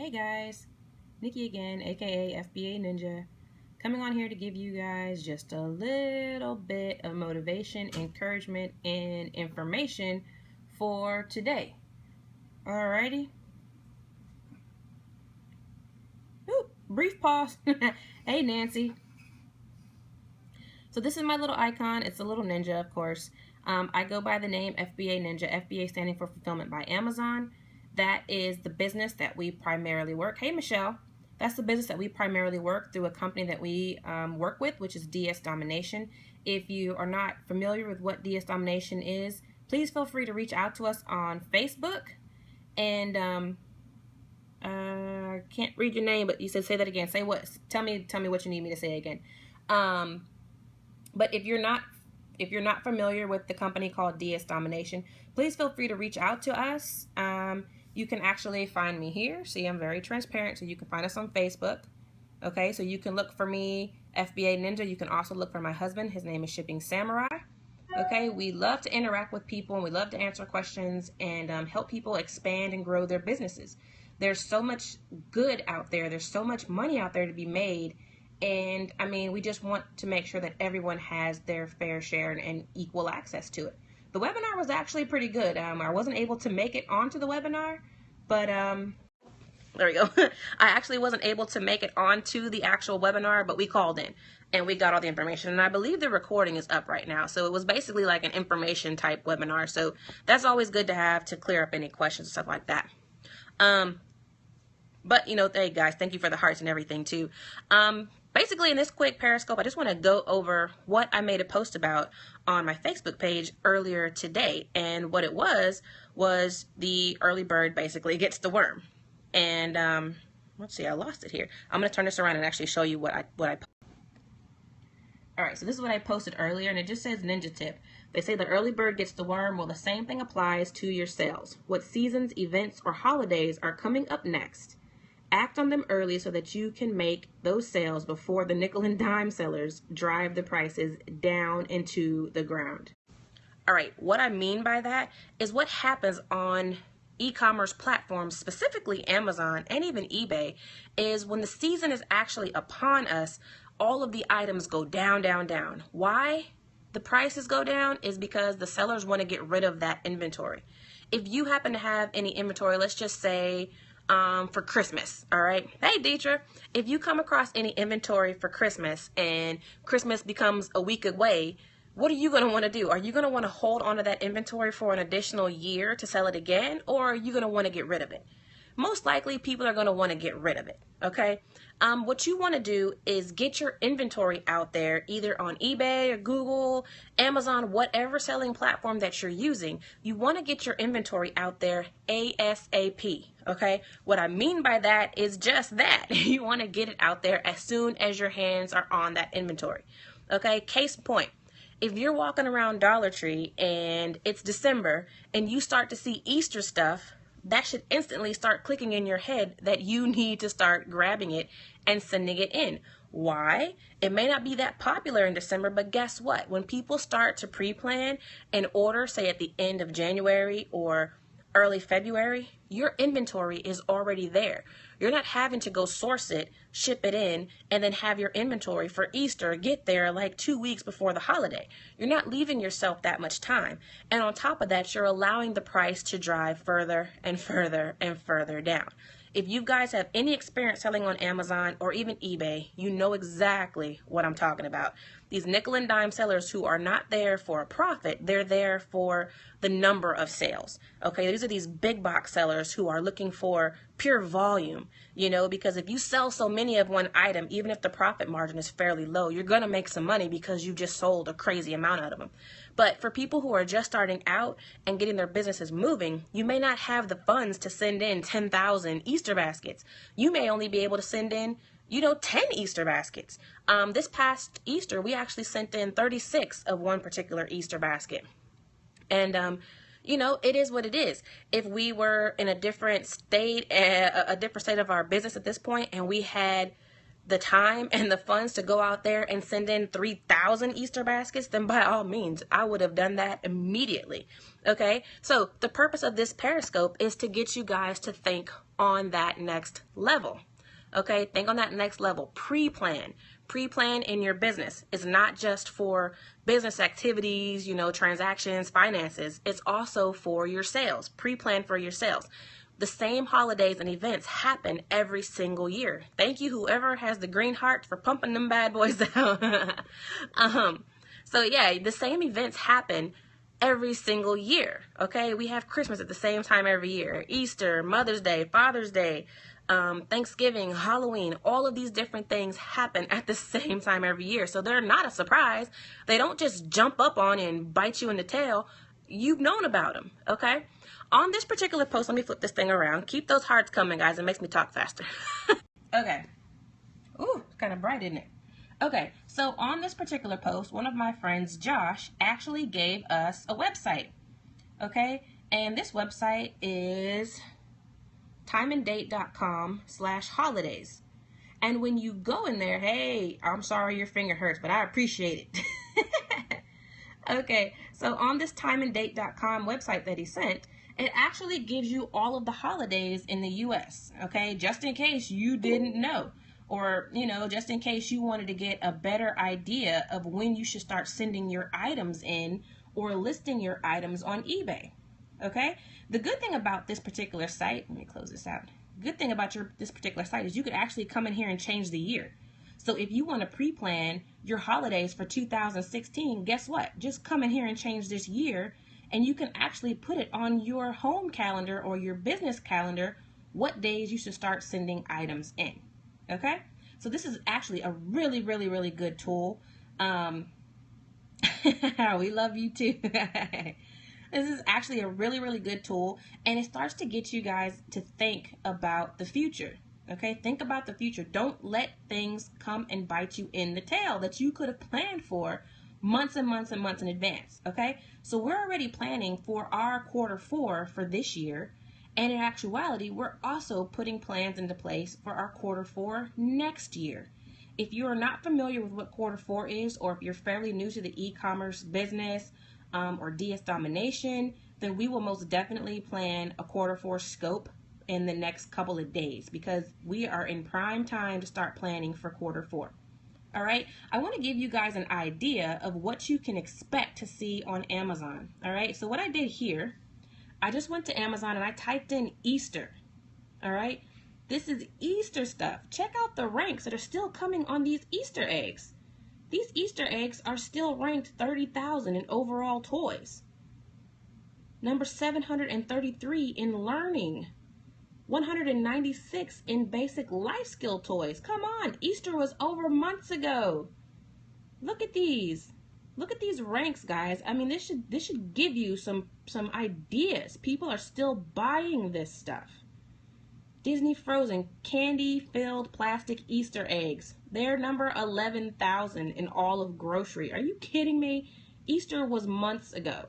Hey guys, Nikki again, aka FBA Ninja, coming on here to give you guys just a little bit of motivation, encouragement, and information for today. Alrighty. Oop, brief pause. Hey Nancy. So this is my little icon. It's a little ninja, of course. I go by the name FBA Ninja, FBA standing for Fulfillment by Amazon. That is the business that we primarily work. Hey Michelle. That's the business that we primarily work through a company that we work with, which is DS Domination. If you are not familiar with what DS Domination is, please feel free to reach out to us on Facebook. And I can't read your name, but you said say that again. Say what? Tell me what you need me to say again. But if you're not familiar with the company called DS Domination, please feel free to reach out to us. You can actually find me here. See, I'm very transparent, so you can find us on Facebook. Okay, so you can look for me, FBA Ninja. You can also look for my husband. His name is Shipping Samurai. Okay, we love to interact with people, and we love to answer questions and help people expand and grow their businesses. There's so much good out there. There's so much money out there to be made. And I mean, we just want to make sure that everyone has their fair share and equal access to it. The webinar was actually pretty good. I wasn't able to make it onto the webinar, but there we go. I actually wasn't able to make it onto the actual webinar, but we called in and we got all the information. And I believe the recording is up right now. So it was basically like an information type webinar. So that's always good to have to clear up any questions and stuff like that. But you know, hey guys, thank you for the hearts and everything too. Basically, in this quick Periscope, I just want to go over what I made a post about on my Facebook page earlier today. And what it was the early bird basically gets the worm. And let's see, I lost it here. I'm going to turn this around and actually show you what I All right, so this is what I posted earlier, and it just says Ninja Tip. They say the early bird gets the worm. Well, the same thing applies to your sales. What seasons, events, or holidays are coming up next? Act on them early so that you can make those sales before the nickel and dime sellers drive the prices down into the ground. All right, what I mean by that is what happens on e-commerce platforms, specifically Amazon and even eBay, is when the season is actually upon us, all of the items go down, down, down. Why the prices go down is because the sellers want to get rid of that inventory. If you happen to have any inventory, let's just say for Christmas, all right? Hey, Deidre, if you come across any inventory for Christmas and Christmas becomes a week away, what are you going to want to do? Are you going to want to hold on to that inventory for an additional year to sell it again, or are you going to want to get rid of it? Most likely, people are going to want to get rid of it, okay? What you want to do is get your inventory out there, either on eBay or Google, Amazon, whatever selling platform that you're using. You want to get your inventory out there ASAP, okay? What I mean by that is just that. You want to get it out there as soon as your hands are on that inventory, okay? Case point. If you're walking around Dollar Tree and it's December and you start to see Easter stuff, that should instantly start clicking in your head that you need to start grabbing it and sending it in. Why? It may not be that popular in December, but guess what? When people start to pre-plan and order, say at the end of January or early February, your inventory is already there. You're not having to go source it, ship it in, and then have your inventory for Easter get there like 2 weeks before the holiday. You're not leaving yourself that much time. And on top of that, you're allowing the price to drive further and further and further down. If you guys have any experience selling on Amazon or even eBay, you know exactly what I'm talking about. These nickel and dime sellers who are not there for a profit, they're there for the number of sales. Okay, these are these big box sellers who are looking for pure volume, you know, because if you sell so many of one item, even if the profit margin is fairly low, you're going to make some money because you just sold a crazy amount out of them. But for people who are just starting out and getting their businesses moving, you may not have the funds to send in 10,000 Easter baskets. You may only be able to send in 10 Easter baskets. This past Easter, we actually sent in 36 of one particular Easter basket. And, it is what it is. If we were in a different state of our business at this point, and we had the time and the funds to go out there and send in 3,000 Easter baskets, then by all means, I would have done that immediately. Okay, so the purpose of this Periscope is to get you guys to think on that next level. Okay, think on that next level. Pre-plan. Pre-plan in your business. It's not just for business activities, transactions, finances. It's also for your sales. Pre-plan for your sales. The same holidays and events happen every single year. Thank you, whoever has the green heart, for pumping them bad boys down. So yeah, the same events happen every single year. Okay, we have Christmas at the same time every year. Easter, Mother's Day, Father's Day, Thanksgiving, Halloween, all of these different things happen at the same time every year. So they're not a surprise. They don't just jump up on you and bite you in the tail. You've known about them. Okay. On this particular post, let me flip this thing around. Keep those hearts coming, guys. It makes me talk faster. Okay. Ooh, it's kind of bright, isn't it? Okay, so on this particular post, one of my friends, Josh, actually gave us a website. Okay, and this website is timeanddate.com/holidays. And when you go in there, hey, I'm sorry your finger hurts, but I appreciate it. Okay, so on this timeanddate.com website that he sent, it actually gives you all of the holidays in the U.S., okay, just in case you didn't know, or, just in case you wanted to get a better idea of when you should start sending your items in or listing your items on eBay, okay? The good thing about this particular site, let me close this out. Good thing about this particular site is you could actually come in here and change the year. So if you want to pre-plan your holidays for 2016, guess what? Just come in here and change this year, and you can actually put it on your home calendar or your business calendar what days you should start sending items in. Okay? So this is actually a really, really, really good tool. We love you too. This is actually a really, really good tool, and it starts to get you guys to think about the future. Okay? Think about the future. Don't let things come and bite you in the tail that you could have planned for months and months and months in advance. Okay? So we're already planning for our Q4 for this year, and in actuality, we're also putting plans into place for our Q4 next year. If you are not familiar with what Q4 is, or if you're fairly new to the e-commerce business or DS domination, then we will most definitely plan a Q4 scope in the next couple of days, because we are in prime time to start planning for Q4. All right, I want to give you guys an idea of what you can expect to see on Amazon. All right, so what I did here, I just went to Amazon and I typed in Easter. All right, this is Easter stuff. Check out the ranks that are still coming on these Easter eggs. These Easter eggs are still ranked 30,000 in overall toys. Number 733 in learning. 196 in basic life skill toys. Come on, Easter was over months ago. Look at these. Look at these ranks, guys. I mean, this should give you some ideas. People are still buying this stuff. Disney Frozen candy-filled plastic Easter eggs. They're number 11,000 in all of grocery. Are you kidding me? Easter was months ago.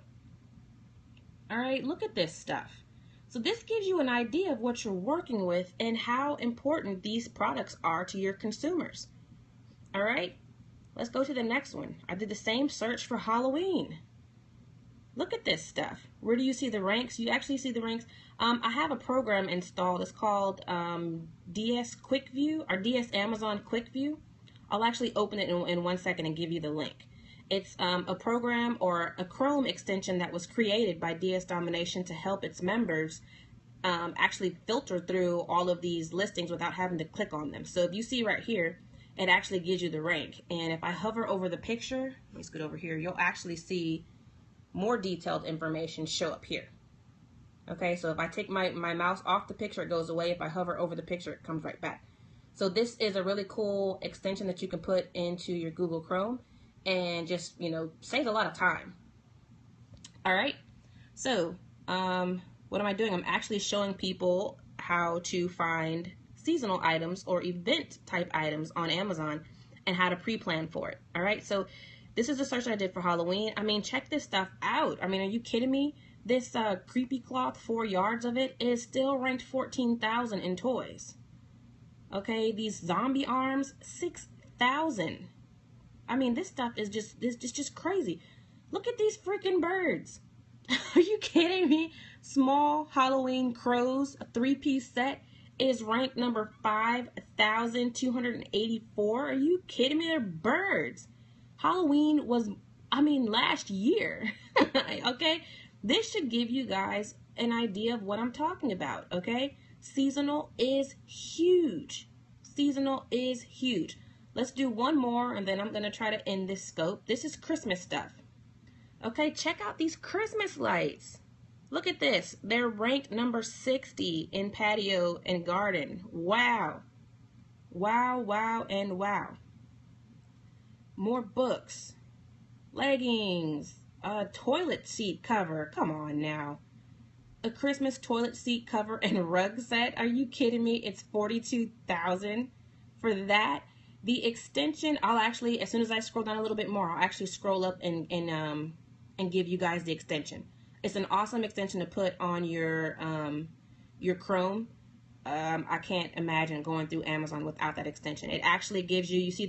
All right, look at this stuff. So this gives you an idea of what you're working with and how important these products are to your consumers. All right, let's go to the next one. I did the same search for Halloween. Look at this stuff. Where do you see the ranks? You actually see the ranks. I have a program installed. It's called DS Quick View, or DS Amazon Quick View. I'll actually open it in 1 second and give you the link. It's a program or a Chrome extension that was created by DS Domination to help its members actually filter through all of these listings without having to click on them. So if you see right here, it actually gives you the rank. And if I hover over the picture, let me scoot over here, you'll actually see more detailed information show up here. Okay, so if I take my mouse off the picture, it goes away. If I hover over the picture, it comes right back. So this is a really cool extension that you can put into your Google Chrome and just, saves a lot of time. All right, so what am I doing? I'm actually showing people how to find seasonal items or event type items on Amazon and how to pre-plan for it. All right, so this is the search I did for Halloween. I mean, check this stuff out. I mean, are you kidding me? This creepy cloth, 4 yards of it, is still ranked 14,000 in toys. Okay, these zombie arms, 6,000. I mean, this stuff is just crazy. Look at these freaking birds. Are you kidding me? Small Halloween crows, a 3-piece set, is ranked number 5,284. Are you kidding me? They're birds. Halloween was, I mean, last year. Okay? This should give you guys an idea of what I'm talking about. Okay? Seasonal is huge. Seasonal is huge. Let's do one more and then I'm going to try to end this scope. This is Christmas stuff. Okay, check out these Christmas lights. Look at this. They're ranked number 60 in patio and garden. Wow. Wow, wow, and wow. More books. Leggings. A toilet seat cover. Come on now. A Christmas toilet seat cover and rug set. Are you kidding me? It's $42,000 for that. The extension, I'll actually, as soon as I scroll down a little bit more, I'll actually scroll up and give you guys the extension. It's an awesome extension to put on your Chrome. I can't imagine going through Amazon without that extension. It actually gives you, you see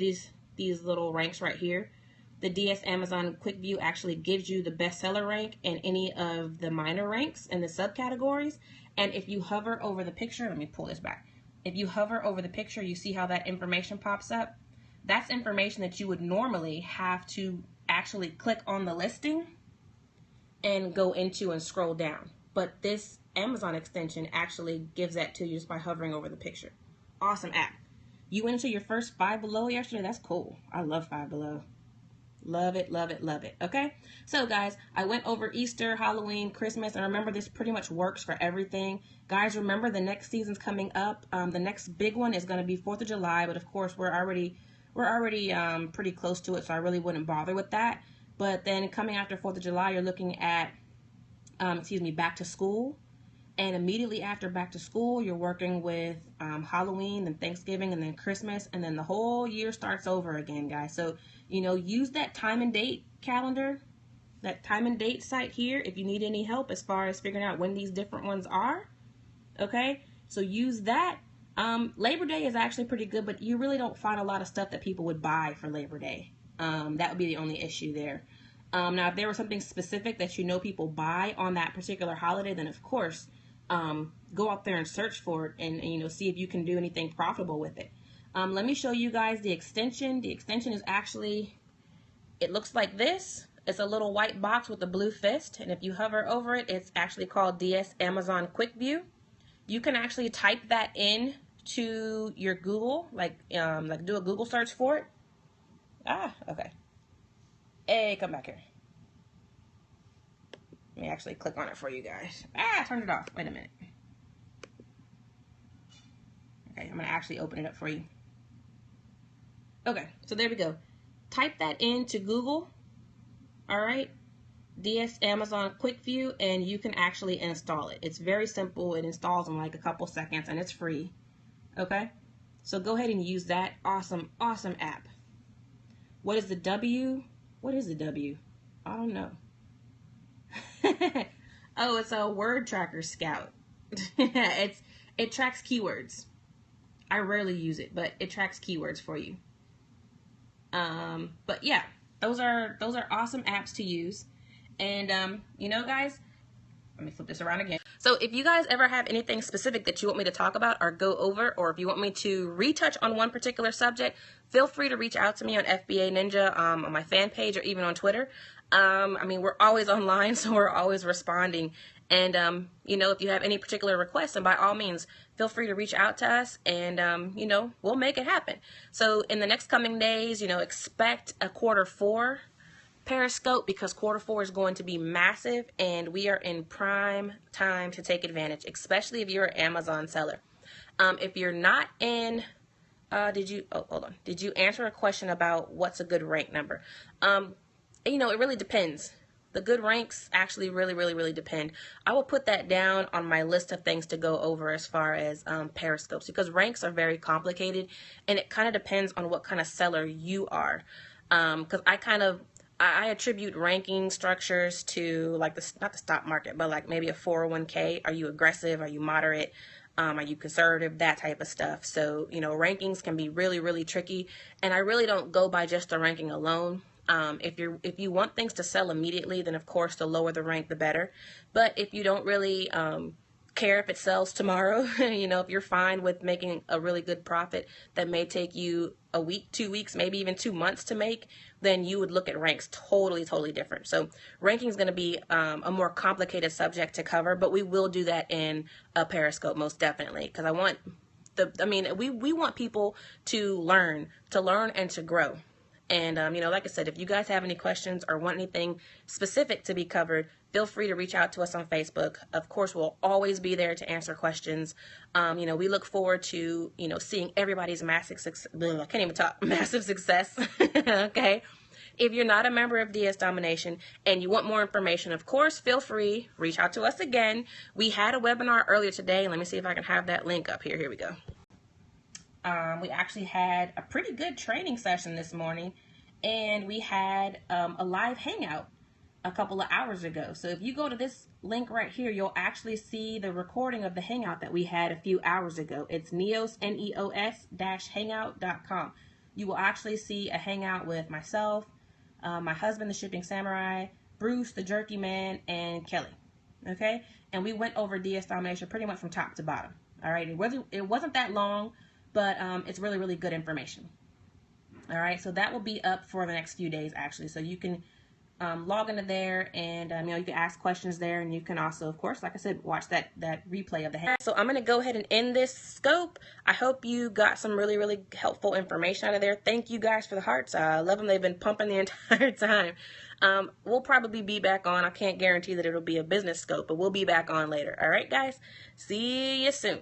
these little ranks right here? The DS Amazon Quick View actually gives you the bestseller rank and any of the minor ranks and the subcategories. And if you hover over the picture, let me pull this back. If you hover over the picture, you see how that information pops up? That's information that you would normally have to actually click on the listing and go into and scroll down. But this Amazon extension actually gives that to you just by hovering over the picture. Awesome app. You went into your first Five Below yesterday? That's cool. I love Five Below. Love it, love it, love it. Okay, so guys, I went over Easter, Halloween, Christmas, and remember this pretty much works for everything. Guys, remember the next season's coming up. The next big one is going to be 4th of July, but of course we're already pretty close to it, so I really wouldn't bother with that. But then coming after 4th of July, you're looking at, back to school. And immediately after back to school, you're working with Halloween and Thanksgiving and then Christmas. And then the whole year starts over again, guys. So, use that time and date calendar, that time and date site here if you need any help as far as figuring out when these different ones are. Okay, so use that. Labor Day is actually pretty good, but you really don't find a lot of stuff that people would buy for Labor Day. That would be the only issue there. Now, if there was something specific that people buy on that particular holiday, then of course, go out there and search for it and see if you can do anything profitable with it. Let me show you guys the extension. The extension is actually, it looks like this. It's a little white box with a blue fist, and if you hover over it, it's actually called DS Amazon Quick View. You can actually type that in to your Google, like do a Google search for it. Okay. Hey, come back here. Let me actually click on it for you guys. I turned it off. Wait a minute. Okay, I'm going to actually open it up for you. Okay, so there we go. Type that into Google. All right. DS Amazon Quick View, and you can actually install it. It's very simple. It installs in like a couple seconds, and it's free. Okay, so go ahead and use that. Awesome, awesome app. What is the W? What is the W? I don't know. Oh, it's a word tracker Scout. It tracks keywords. I rarely use it, but it tracks keywords for you. But yeah, those are awesome apps to use. And guys, let me flip this around again. So if you guys ever have anything specific that you want me to talk about or go over, or if you want me to retouch on one particular subject, feel free to reach out to me on FBA Ninja, on my fan page, or even on Twitter. We're always online, so we're always responding. And, if you have any particular requests, and by all means, feel free to reach out to us, and, we'll make it happen. So in the next coming days, expect a Q4 Periscope, because Q4 is going to be massive, and we are in prime time to take advantage, especially if you're an Amazon seller. If you're not in, did you answer a question about what's a good rank number? It really depends. The good ranks actually really depend. I will put that down on my list of things to go over as far as Periscopes, because ranks are very complicated, and it kind of depends on what kind of seller you are. Because I attribute ranking structures to like not the stock market, but like maybe a 401k. Are you aggressive? Are you moderate? Are you conservative? That type of stuff. So, rankings can be really, really tricky. And I really don't go by just the ranking alone. If you want things to sell immediately, then of course the lower the rank, the better. But if you don't really care if it sells tomorrow, if you're fine with making a really good profit that may take you a week, 2 weeks, maybe even 2 months to make, then you would look at ranks totally, totally different. So ranking is going to be a more complicated subject to cover, but we will do that in a Periscope most definitely, because we want people to learn and to grow. And, like I said, if you guys have any questions or want anything specific to be covered, feel free to reach out to us on Facebook. Of course, we'll always be there to answer questions. We look forward to, seeing everybody's massive success. I can't even talk. Massive success. Okay. If you're not a member of DS Domination and you want more information, of course, feel free, reach out to us again. We had a webinar earlier today. Let me see if I can have that link up here. Here we go. We actually had a pretty good training session this morning, and we had a live hangout a couple of hours ago. So if you go to this link right here, you'll actually see the recording of the hangout that we had a few hours ago. It's neos, neos-hangout.com. You will actually see a hangout with myself, my husband, the Shipping Samurai, Bruce, the Jerky Man, and Kelly. Okay? And we went over DS Domination pretty much from top to bottom. All right? It wasn't that long, but it's really, really good information. All right, so that will be up for the next few days, actually. So you can log into there, and you can ask questions there, and you can also, of course, like I said, watch that replay of the hangout. So I'm going to go ahead and end this scope. I hope you got some really, really helpful information out of there. Thank you guys for the hearts. I love them. They've been pumping the entire time. We'll probably be back on. I can't guarantee that it'll be a business scope, but we'll be back on later. All right, guys. See you soon.